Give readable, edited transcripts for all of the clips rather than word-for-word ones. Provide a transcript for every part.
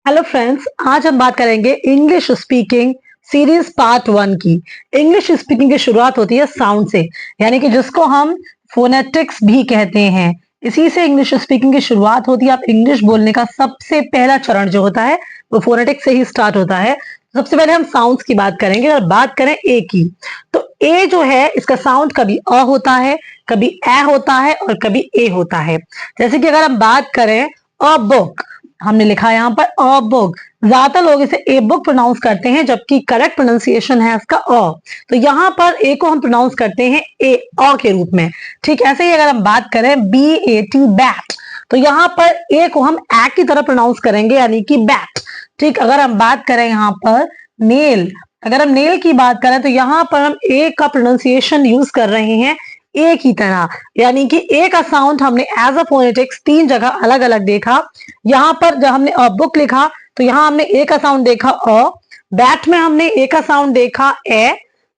Hello friends, आज हम बात करेंगे इंग्लिश स्पीकिंग सीरीज पार्ट 1 की। इंग्लिश स्पीकिंग की शुरुआत होती है साउंड से, यानी कि जिसको हम फोनेटिक्स भी कहते हैं। इसी से इंग्लिश स्पीकिंग की शुरुआत होती है। आप इंग्लिश बोलने का सबसे पहला चरण जो होता है वो फोनेटिक्स से ही स्टार्ट होता है। सबसे पहले हम साउंड्स की बात करेंगे और बात करें ए की, तो ए जो है इसका साउंड कभी अ होता है, कभी ए होता है और कभी ए होता है। जैसे कि अगर हम बात करें अ बुक, हमने लिखा है यहाँ पर अ बुक। ज्यादातर लोग इसे ए बुक प्रोनाउंस करते हैं, जबकि करेक्ट प्रोनाउंसिएशन है इसका अ। तो यहाँ पर ए को हम प्रोनाउंस करते हैं ए अ के रूप में। ठीक ऐसे ही अगर हम बात करें बी ए टी बैट, तो यहाँ पर ए को हम ए की तरह प्रोनाउंस करेंगे, यानी कि बैट। ठीक, अगर हम बात करें यहाँ पर नेल, अगर हम नेल की बात करें तो यहाँ पर हम ए का प्रोनाउंसिएशन यूज कर रहे हैं ए की तरह, यानी कि ए का साउंड हमने एज अ फोनेटिक्स 3 जगह अलग अलग देखा। यहाँ पर जब हमने अ बुक लिखा तो यहाँ हमने ए का साउंड देखा अ, बैट में हमने ए का साउंड देखा ए,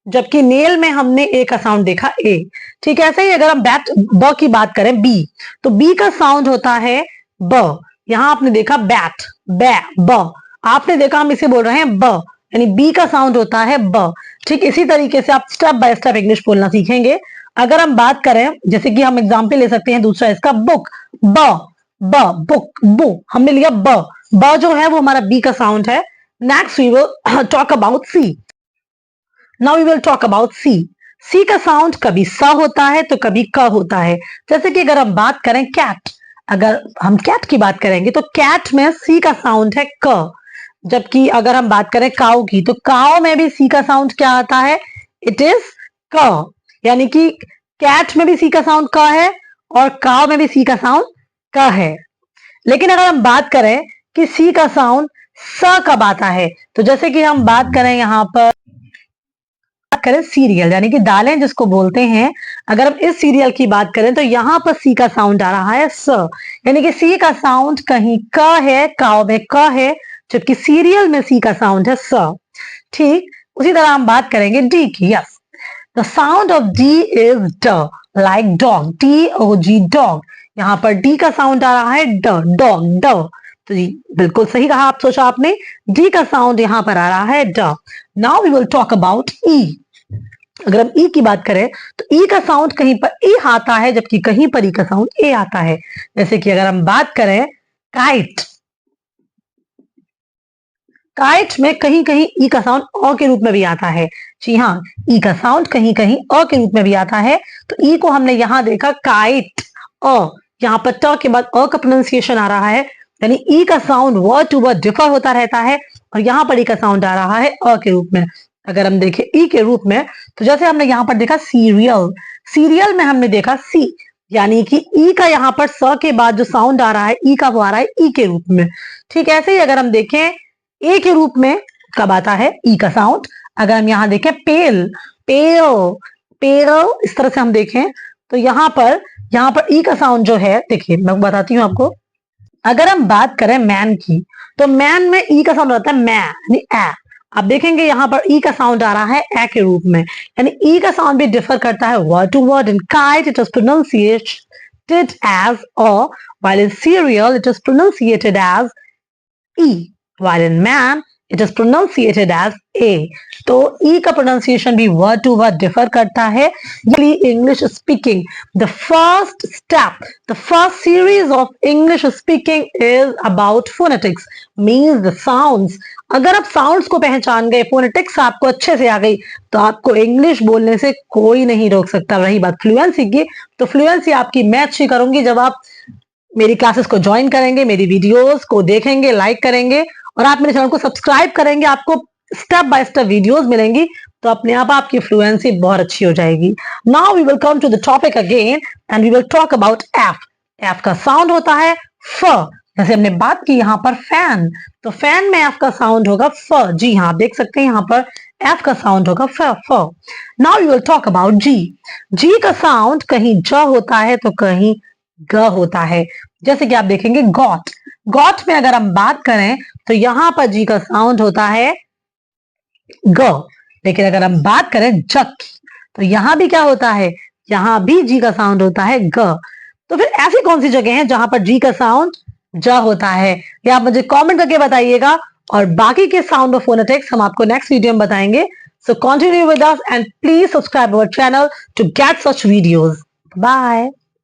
जबकि नेल में हमने ए का साउंड देखा ए। ठीक है, ऐसे ही अगर हम बैट ब की बात करें बी, तो बी का साउंड होता है ब। यहाँ आपने देखा बैट बै ब, आपने देखा हम इसे बोल रहे हैं ब, यानी बी का साउंड होता है ब। ठीक इसी तरीके से आप स्टेप बाय स्टेप इंग्लिश बोलना सीखेंगे। अगर हम बात करें, जैसे कि हम एग्जाम्पल ले सकते हैं दूसरा इसका बुक, ब ब बुक बु, हमने लिया ब जो है वो हमारा बी का साउंड है। Next we will talk about C. Now we will talk about C. C का साउंड कभी स होता है तो कभी क होता है। जैसे कि अगर हम बात करें कैट, अगर हम कैट की बात करेंगे तो कैट में सी का साउंड है क, जबकि अगर हम बात करें काऊ की तो काऊ में भी सी का साउंड क्या आता है, इट इज क। यानी कि कैट में भी सी का साउंड क है और काऊ में भी सी का साउंड क है। लेकिन अगर हम बात करें कि सी का साउंड स कब आता है, तो जैसे कि हम बात करें यहाँ पर बात करें सीरियल, यानी कि दालें जिसको बोलते हैं, अगर हम इस सीरियल की बात करें तो यहाँ पर सी का साउंड आ रहा है स, यानी कि सी का साउंड कहीं क है, काव में क है, जबकि सीरियल में सी का साउंड है स। ठीक उसी तरह हम बात करेंगे डी की। Yes, the sound of D is ड, like dog, D O G dog. यहाँ पर डी का साउंड आ रहा है ड, डॉग ड। तो जी बिल्कुल सही कहा, आप सोचा आपने, डी का साउंड यहाँ पर आ रहा है ड। Now we will talk about E. अगर हम ई की बात करें तो ई का साउंड कहीं पर ई आता है, जबकि कहीं पर ई का साउंड ए आता है। जैसे कि अगर हम बात करें काइट, काइट में कहीं कहीं ई का साउंड अ के रूप में भी आता है। जी हाँ, ई का साउंड कहीं कहीं अ के रूप में भी आता है। तो ई को हमने यहां देखा काइट अ, यहाँ पर ट के बाद अ का प्रोनाउंसिएशन आ रहा है, यानी ई का sound word to word differ होता रहता है और यहाँ पर ई का साउंड आ रहा है अ के रूप में। अगर हम देखें ई के रूप में, तो जैसे हमने यहाँ पर देखा सीरियल, सीरियल में हमने देखा सी, यानी कि ई का यहाँ पर स के बाद जो साउंड आ रहा है ई का, वो आ रहा है ई के रूप में। ठीक ऐसे ही अगर हम देखें ए के रूप में कब आता है ई का साउंड, अगर हम यहाँ देखें पेल, पेल पेल, इस तरह से हम देखें तो यहाँ पर ई का साउंड जो है, देखिए मैं बताती हूँ आपको। अगर हम बात करें मैन की, तो मैन में ई का साउंड आता है मै, यानी ए। आप देखेंगे यहाँ पर ई का साउंड आ रहा है ए के रूप में, यानी ई का साउंड भी डिफर करता है word to word. In kite it is pronunciated as अ, while in cereal it is pronunciated as E, while in man it is pronunciated as A। तो E का प्रोनाउंसिएशन भी वर्ड टू वर्ड डिफर करता है। English speaking, the first step, the first series of English speaking is about phonetics, means the sounds. अगर आप sounds को पहचान गए, फोनेटिक्स आपको अच्छे से आ गई, तो आपको इंग्लिश बोलने से कोई नहीं रोक सकता। रही बात फ्लुएंसी की, तो फ्लुएंसी आपकी मैं अच्छी करूंगी जब आप मेरी क्लासेस को ज्वाइन करेंगे, मेरी वीडियोस को देखेंगे, लाइक करेंगे और आप मेरे चैनल को सब्सक्राइब करेंगे, आपको स्टेप बाय स्टेप वीडियोस मिलेंगी, तो अपने आप आपकी फ्लुएंसी बहुत अच्छी हो जाएगी। Now we will come to the topic again and we will talk about F. F का साउंड होता है फ, जैसे हमने बात की यहाँ पर फैन, तो फैन में एफ का साउंड होगा फ। जी हाँ, आप देख सकते हैं यहाँ पर एफ का साउंड होगा फ फ। Now we will talk about G. G का साउंड कहीं ज होता है तो कहीं ग होता है। जैसे कि आप देखेंगे गॉट, गॉट में अगर हम बात करें तो यहां पर जी का साउंड होता है ग, लेकिन अगर हम बात करें जग की तो यहां भी क्या होता है, यहां भी जी का साउंड होता है ग। तो फिर ऐसी कौन सी जगह है जहां पर जी का साउंड ज होता है। ये आप मुझे कमेंट करके बताइएगा और बाकी के साउंड ऑफ फोनेटिक्स हम आपको नेक्स्ट वीडियो में बताएंगे। So continue with us and please subscribe our channel to get such videos. Bye.